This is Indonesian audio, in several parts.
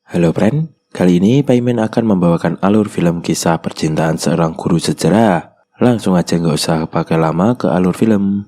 Halo friend, kali ini Paimin akan membawakan alur film kisah percintaan seorang guru sejarah. Langsung aja nggak usah pakai lama ke alur film.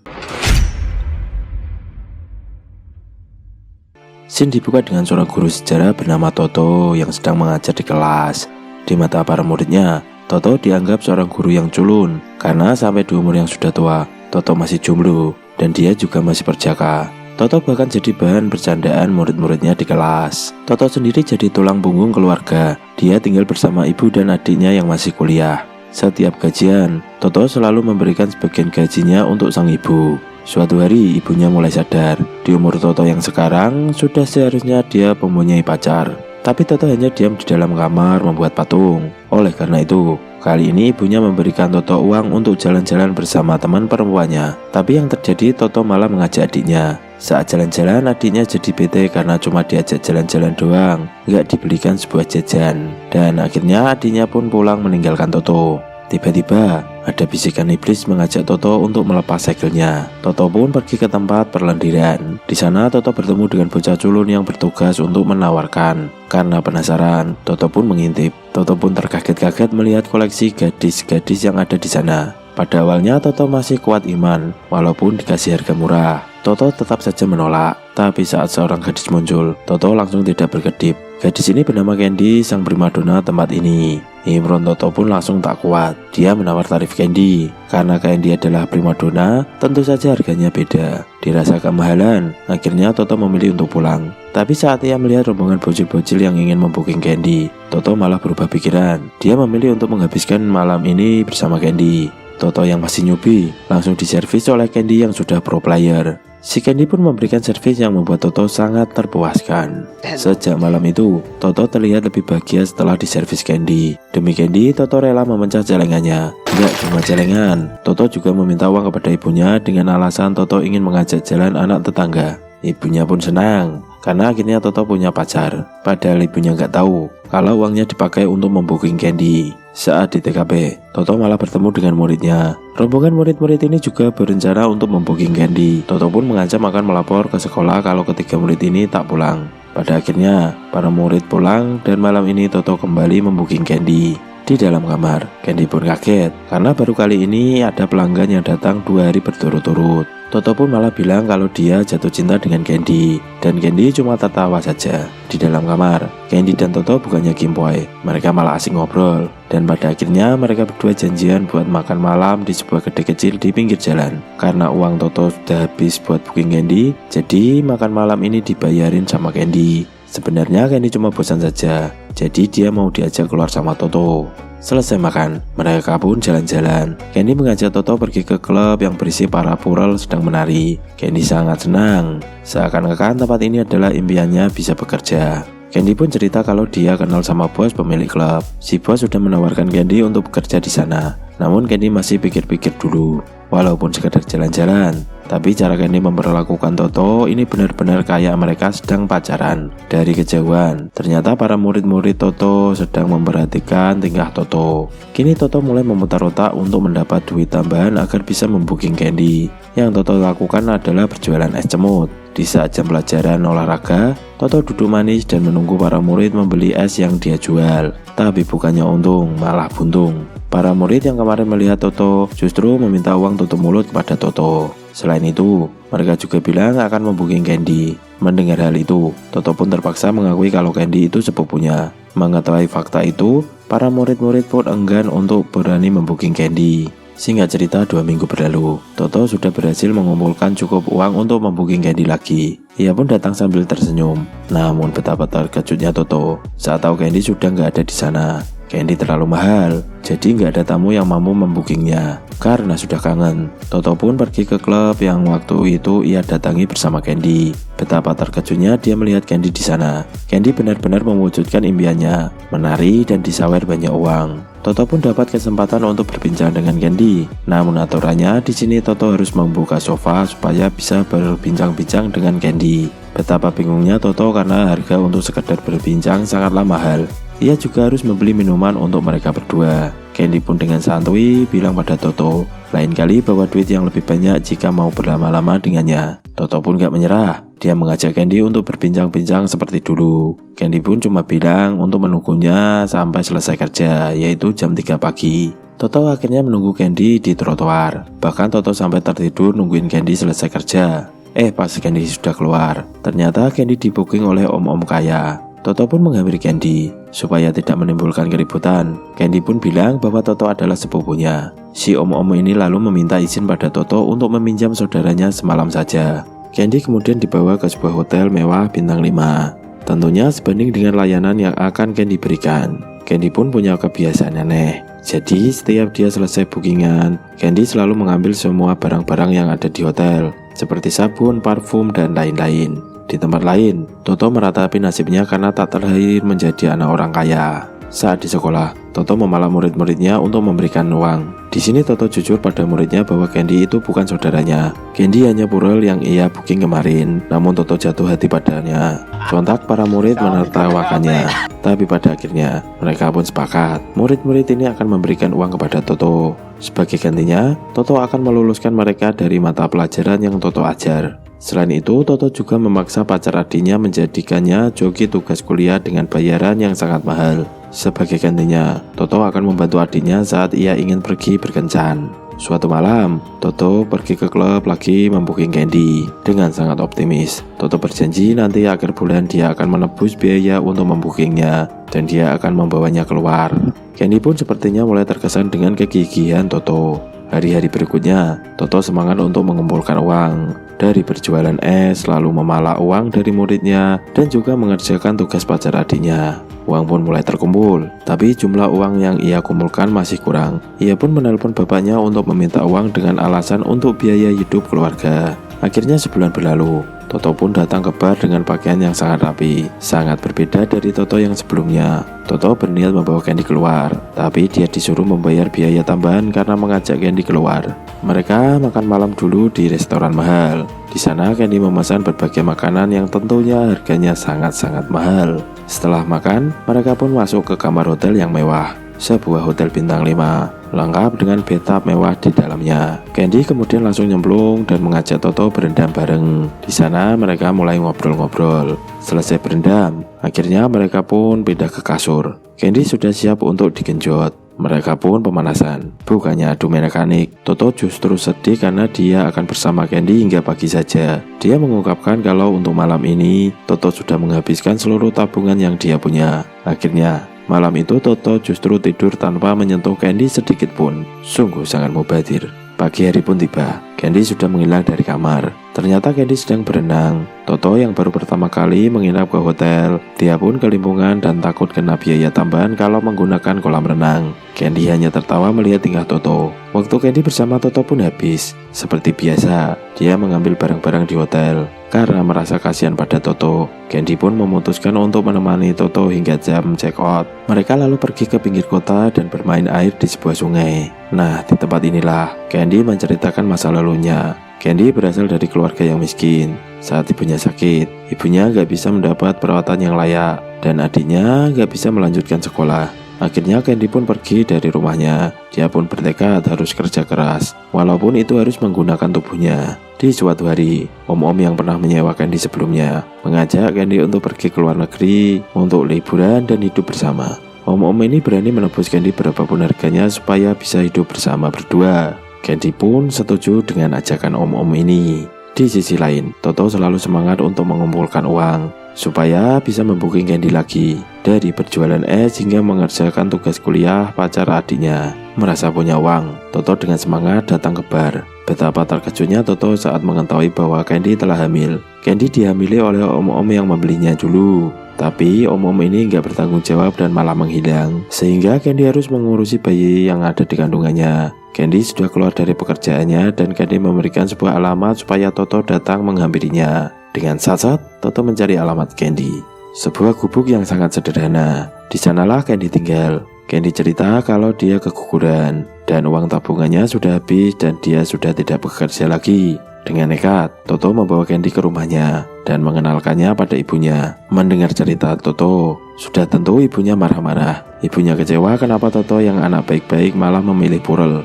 Scene dibuka dengan seorang guru sejarah bernama Toto yang sedang mengajar di kelas. Di mata para muridnya, Toto dianggap seorang guru yang culun karena sampai di umur yang sudah tua, Toto masih jomblo dan dia juga masih perjaka. Toto bahkan jadi bahan bercandaan murid-muridnya di kelas. Toto sendiri jadi tulang punggung keluarga. Dia tinggal bersama ibu dan adiknya yang masih kuliah. Setiap gajian, Toto selalu memberikan sebagian gajinya untuk sang ibu. Suatu hari ibunya mulai sadar, di umur Toto yang sekarang sudah seharusnya dia mempunyai pacar. Tapi Toto hanya diam di dalam kamar membuat patung. Oleh karena itu, kali ini ibunya memberikan Toto uang untuk jalan-jalan bersama teman perempuannya. Tapi yang terjadi, Toto malah mengajak adiknya. Saat jalan-jalan, adiknya jadi bete karena cuma diajak jalan-jalan doang, nggak dibelikan sebuah jajan. Dan akhirnya adiknya pun pulang meninggalkan Toto. Tiba-tiba ada bisikan iblis mengajak Toto untuk melepas segelnya. Toto pun pergi ke tempat perlendiran. Di sana Toto bertemu dengan bocah culun yang bertugas untuk menawarkan. Karena penasaran, Toto pun mengintip. Toto pun terkaget-kaget melihat koleksi gadis-gadis yang ada di sana. Pada awalnya Toto masih kuat iman, walaupun dikasih harga murah. Toto tetap saja menolak, tapi saat seorang gadis muncul, Toto langsung tidak berkedip. Gadis ini bernama Candy, sang primadona tempat ini. Imron Toto pun langsung tak kuat. Dia menawar tarif Candy. Karena Candy adalah primadona, tentu saja harganya beda. Dirasa kemahalan, akhirnya Toto memilih untuk pulang. Tapi saat ia melihat rombongan bocil-bocil yang ingin membooking Candy, Toto malah berubah pikiran. Dia memilih untuk menghabiskan malam ini bersama Candy. Toto yang masih newbie langsung diservis oleh Candy yang sudah pro player. Si Candy pun memberikan servis yang membuat Toto sangat terpuaskan. Sejak malam itu, Toto terlihat lebih bahagia setelah diservis Candy. Demi Candy, Toto rela memecah celengannya. Tidak cuma celengan, Toto juga meminta uang kepada ibunya dengan alasan Toto ingin mengajak jalan anak tetangga. Ibunya pun senang, karena akhirnya Toto punya pacar. Padahal ibunya nggak tahu kalau uangnya dipakai untuk membooking Candy. Saat di TKP, Toto malah bertemu dengan muridnya. Rombongan murid-murid ini juga berencana untuk membooking Candy. Toto pun mengancam akan melapor ke sekolah kalau ketiga murid ini tak pulang. Pada akhirnya, para murid pulang dan malam ini Toto kembali membooking Candy. Di dalam kamar, Candy pun kaget karena baru kali ini ada pelanggan yang datang 2 hari berturut-turut. Toto pun malah bilang kalau dia jatuh cinta dengan Candy, dan Candy cuma tertawa saja. Di dalam kamar, Candy dan Toto bukannya kimpoy, mereka malah asik ngobrol. Dan pada akhirnya mereka berdua janjian buat makan malam di sebuah kedai kecil di pinggir jalan. Karena uang Toto sudah habis buat booking Candy, jadi makan malam ini dibayarin sama Candy. Sebenarnya Candy cuma bosan saja, jadi dia mau diajak keluar sama Toto. Selesai makan, mereka pun jalan-jalan. Candy mengajak Toto pergi ke klub yang berisi para purel sedang menari. Candy sangat senang, seakan-akan tempat ini adalah impiannya bisa bekerja. Candy pun cerita kalau dia kenal sama bos pemilik klub. Si bos sudah menawarkan Candy untuk bekerja di sana. Namun Candy masih pikir-pikir dulu. Walaupun sekedar jalan-jalan, tapi cara Candy memperlakukan Toto ini benar-benar kayak mereka sedang pacaran. Dari kejauhan, ternyata para murid-murid Toto sedang memperhatikan tingkah Toto. Kini Toto mulai memutar otak untuk mendapat duit tambahan agar bisa membooking Candy. Yang Toto lakukan adalah berjualan es cemut. Di saat jam pelajaran olahraga, Toto duduk manis dan menunggu para murid membeli es yang dia jual. Tapi bukannya untung, malah buntung. Para murid yang kemarin melihat Toto justru meminta uang tutup mulut kepada Toto. Selain itu, mereka juga bilang akan membooking Candy. Mendengar hal itu, Toto pun terpaksa mengakui kalau Candy itu sepupunya. Mengetahui fakta itu, para murid-murid pun enggan untuk berani membooking Candy. Singkat cerita, 2 minggu berlalu, Toto sudah berhasil mengumpulkan cukup uang untuk membooking Candy lagi. Ia pun datang sambil tersenyum. Namun betapa terkejutnya Toto saat tahu Candy sudah nggak ada di sana. Candy terlalu mahal, jadi nggak ada tamu yang mampu membookingnya. Karena sudah kangen, Toto pun pergi ke klub yang waktu itu ia datangi bersama Candy. Betapa terkejutnya dia melihat Candy di sana. Candy benar-benar mewujudkan impiannya, menari dan disawer banyak uang. Toto pun dapat kesempatan untuk berbincang dengan Candy. Namun aturannya di sini Toto harus membuka sofa supaya bisa berbincang-bincang dengan Candy. Betapa bingungnya Toto karena harga untuk sekedar berbincang sangatlah mahal. Ia juga harus membeli minuman untuk mereka berdua. Candy pun dengan santuy bilang pada Toto, lain kali bawa duit yang lebih banyak jika mau berlama-lama dengannya. Toto pun gak menyerah. Dia mengajak Candy untuk berbincang-bincang seperti dulu. Candy pun cuma bilang untuk menunggunya sampai selesai kerja, yaitu jam 3 pagi. Toto akhirnya menunggu Candy di trotoar. Bahkan Toto sampai tertidur nungguin Candy selesai kerja. Pas Candy sudah keluar, ternyata Candy di-booking oleh om-om kaya. Toto pun menghampiri Candy supaya tidak menimbulkan keributan. Candy pun bilang bahwa Toto adalah sepupunya. Si om-om ini lalu meminta izin pada Toto untuk meminjam saudaranya semalam saja. Candy kemudian dibawa ke sebuah hotel mewah bintang 5. Tentunya sebanding dengan layanan yang akan Candy berikan. Candy pun punya kebiasaan aneh. Jadi setiap dia selesai bookingan, Candy selalu mengambil semua barang-barang yang ada di hotel, seperti sabun, parfum, dan lain-lain. Di tempat lain, Toto meratapi nasibnya karena tak terlahir menjadi anak orang kaya. Saat di sekolah, Toto memalah murid-muridnya untuk memberikan uang. Di sini Toto jujur pada muridnya bahwa Candy itu bukan saudaranya. Candy hanya purel yang ia booking kemarin, namun Toto jatuh hati padanya. Sontak para murid menertawakannya. Tapi pada akhirnya, mereka pun sepakat. Murid-murid ini akan memberikan uang kepada Toto. Sebagai gantinya, Toto akan meluluskan mereka dari mata pelajaran yang Toto ajar. Selain itu, Toto juga memaksa pacar adiknya menjadikannya joki tugas kuliah dengan bayaran yang sangat mahal. Sebagai gantinya, Toto akan membantu adiknya saat ia ingin pergi berkencan. Suatu malam, Toto pergi ke klub lagi membooking Candy. Dengan sangat optimis, Toto berjanji nanti akhir bulan dia akan menebus biaya untuk membookingnya dan dia akan membawanya keluar. Candy pun sepertinya mulai terkesan dengan kegigihan Toto. Hari-hari berikutnya, Toto semangat untuk mengumpulkan uang. Dari berjualan es, lalu memalah uang dari muridnya, dan juga mengerjakan tugas pacar adiknya. Uang pun mulai terkumpul, tapi jumlah uang yang ia kumpulkan masih kurang. Ia pun menelpon bapaknya untuk meminta uang dengan alasan untuk biaya hidup keluarga. Akhirnya sebulan berlalu, Toto pun datang ke bar dengan pakaian yang sangat rapi. Sangat berbeda dari Toto yang sebelumnya. Toto berniat membawa Candy keluar, tapi dia disuruh membayar biaya tambahan karena mengajak Candy keluar. Mereka makan malam dulu di restoran mahal. Di sana Candy memesan berbagai makanan yang tentunya harganya sangat-sangat mahal. Setelah makan, mereka pun masuk ke kamar hotel yang mewah. Sebuah hotel bintang 5, lengkap dengan bathtub mewah di dalamnya. Candy kemudian langsung nyemplung dan mengajak Toto berendam bareng. Di sana mereka mulai ngobrol-ngobrol. Selesai berendam, akhirnya mereka pun pindah ke kasur. Candy sudah siap untuk digenjot. Mereka pun pemanasan, bukannya adu mekanik. Toto justru sedih karena dia akan bersama Candy hingga pagi saja. Dia mengungkapkan kalau untuk malam ini, Toto sudah menghabiskan seluruh tabungan yang dia punya. Akhirnya, malam itu Toto justru tidur tanpa menyentuh Candy sedikit pun. Sungguh sangat mubadir. Pagi hari pun tiba. Candy sudah menghilang dari kamar. Ternyata Candy sedang berenang. Toto yang baru pertama kali menginap ke hotel, dia pun kelimpungan dan takut kena biaya tambahan kalau menggunakan kolam renang. Candy hanya tertawa melihat tingkah Toto. Waktu Candy bersama Toto pun habis. Seperti biasa, dia mengambil barang-barang di hotel. Karena merasa kasihan pada Toto, Candy pun memutuskan untuk menemani Toto hingga jam check out. Mereka lalu pergi ke pinggir kota dan bermain air di sebuah sungai. Nah, di tempat inilah Candy menceritakan masa lalunya. Candy berasal dari keluarga yang miskin. Saat ibunya sakit, ibunya gak bisa mendapat perawatan yang layak, dan adiknya gak bisa melanjutkan sekolah. Akhirnya Candy pun pergi dari rumahnya. Dia pun bertekad harus kerja keras, walaupun itu harus menggunakan tubuhnya. Di suatu hari, om-om yang pernah menyewa Candy sebelumnya mengajak Candy untuk pergi ke luar negeri untuk liburan dan hidup bersama. Om-om ini berani menebus Candy berapapun harganya supaya bisa hidup bersama berdua. Candy pun setuju dengan ajakan om-om ini. Di sisi lain, Toto selalu semangat untuk mengumpulkan uang supaya bisa membooking Candy lagi. Dari berjualan es hingga mengerjakan tugas kuliah pacar adiknya. Merasa punya uang, Toto dengan semangat datang ke bar. Betapa terkejutnya Toto saat mengetahui bahwa Candy telah hamil. Candy dihamili oleh om-om yang membelinya dulu. Tapi om-om ini nggak bertanggung jawab dan malah menghilang. Sehingga Candy harus mengurusi bayi yang ada di kandungannya. Candy sudah keluar dari pekerjaannya dan Candy memberikan sebuah alamat supaya Toto datang menghampirinya. Dengan sat-sat, Toto mencari alamat Candy. Sebuah gubuk yang sangat sederhana. Di sanalah Candy tinggal. Candy cerita kalau dia keguguran dan uang tabungannya sudah habis dan dia sudah tidak bekerja lagi. Dengan nekat, Toto membawa Candy ke rumahnya dan mengenalkannya pada ibunya. Mendengar cerita Toto, sudah tentu ibunya marah-marah. Ibunya kecewa kenapa Toto yang anak baik-baik malah memilih purel.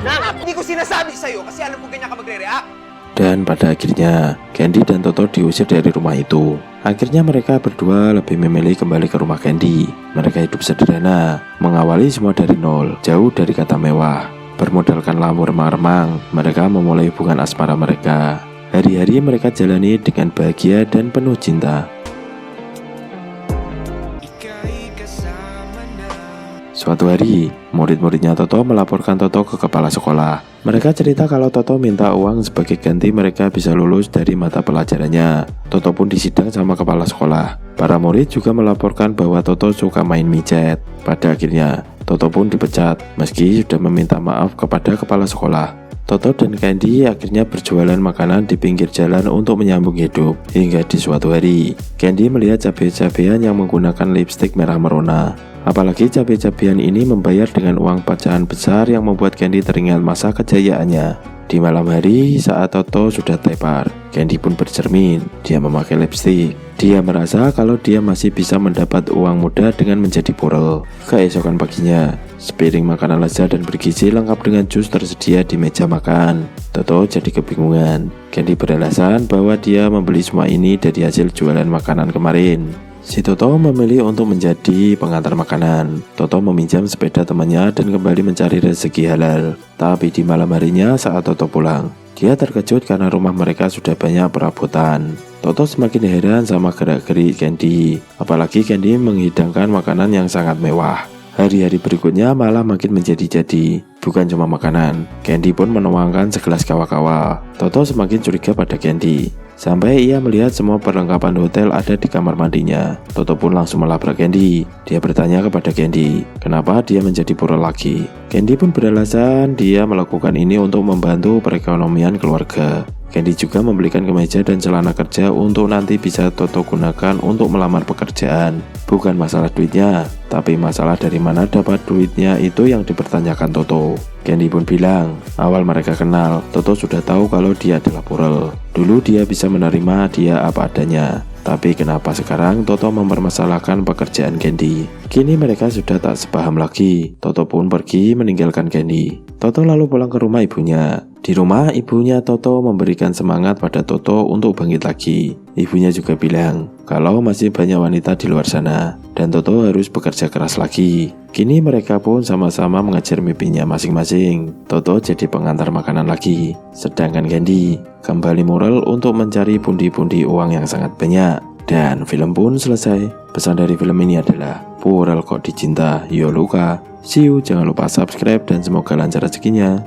Nah, hindi ko sinasabi sa'yo kasi alam ko ganyan ka magre-react. Dan pada akhirnya, Candy dan Toto diusir dari rumah itu. Akhirnya mereka berdua lebih memilih kembali ke rumah Candy. Mereka hidup sederhana, mengawali semua dari nol, jauh dari kata mewah. Bermodalkan lampu remang-remang, mereka memulai hubungan asmara mereka. Hari-hari mereka jalani dengan bahagia dan penuh cinta. Suatu hari, murid-muridnya Toto melaporkan Toto ke kepala sekolah. Mereka cerita kalau Toto minta uang sebagai ganti mereka bisa lulus dari mata pelajarannya. Toto pun disidang sama kepala sekolah. Para murid juga melaporkan bahwa Toto suka main micet. Pada akhirnya, Toto pun dipecat meski sudah meminta maaf kepada kepala sekolah. Toto dan Candy akhirnya berjualan makanan di pinggir jalan untuk menyambung hidup. Hingga di suatu hari, Candy melihat cabai-cabean yang menggunakan lipstik merah merona. Apalagi cabai-cabean ini membayar dengan uang pecahan besar yang membuat Candy teringat masa kejayaannya. Di malam hari saat Toto sudah tepar, Candy pun bercermin. Dia memakai lipstik. Dia merasa kalau dia masih bisa mendapat uang mudah dengan menjadi purel. Keesokan paginya, sepiring makanan lezat dan bergizi lengkap dengan jus tersedia di meja makan. Toto jadi kebingungan. Candy beralasan bahwa dia membeli semua ini dari hasil jualan makanan kemarin. Si Toto memilih untuk menjadi pengantar makanan. Toto meminjam sepeda temannya dan kembali mencari rezeki halal. Tapi di malam harinya saat Toto pulang, dia terkejut karena rumah mereka sudah banyak perabotan. Toto semakin heran sama gerak-gerik Candy. Apalagi Candy menghidangkan makanan yang sangat mewah. Hari-hari berikutnya malah makin menjadi-jadi. Bukan cuma makanan, Candy pun menuangkan segelas kawa-kawa. Toto semakin curiga pada Candy. Sampai ia melihat semua perlengkapan hotel ada di kamar mandinya. Toto pun langsung melabrak Candy. Dia bertanya kepada Candy, kenapa dia menjadi purel lagi. Candy pun beralasan dia melakukan ini untuk membantu perekonomian keluarga. Candy juga membelikan kemeja dan celana kerja untuk nanti bisa Toto gunakan untuk melamar pekerjaan. Bukan masalah duitnya, tapi masalah dari mana dapat duitnya itu yang dipertanyakan Toto. Candy pun bilang, awal mereka kenal, Toto sudah tahu kalau dia adalah purel. Dulu dia bisa menerima dia apa adanya. Tapi kenapa sekarang Toto mempermasalahkan pekerjaan Candy? Kini mereka sudah tak sepaham lagi. Toto pun pergi meninggalkan Candy. Toto lalu pulang ke rumah ibunya. Di rumah, ibunya Toto memberikan semangat pada Toto untuk bangkit lagi. Ibunya juga bilang kalau masih banyak wanita di luar sana dan Toto harus bekerja keras lagi. Kini mereka pun sama-sama mengejar mimpinya masing-masing. Toto jadi pengantar makanan lagi, sedangkan Candy kembali moral untuk mencari pundi-pundi uang yang sangat banyak. Dan film pun selesai. Pesan dari film ini adalah purel kok dicinta, yo luka. See you, jangan lupa subscribe dan semoga lancar rezekinya.